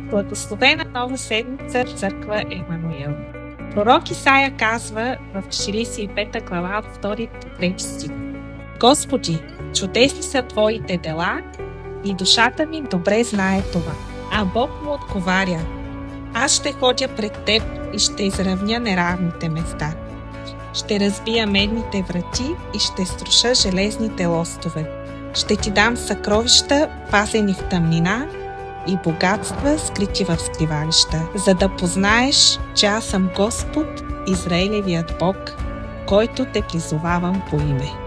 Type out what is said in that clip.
Благословена нова седмица в църква Емануел. Пророк Исаия казва в 45 глава от 2-3 стих: Господи, чудесни са Твоите дела и душата ми добре знае това. А Бог му отговаря: аз ще ходя пред теб и ще изравня неравните места. Ще разбия медните врати и ще струша железните лостове. Ще ти дам съкровища, пазени в тъмнина, и богатства, скрити в скривалища, за да познаеш, че аз съм Господ, Израилевият Бог, който те призовавам по име.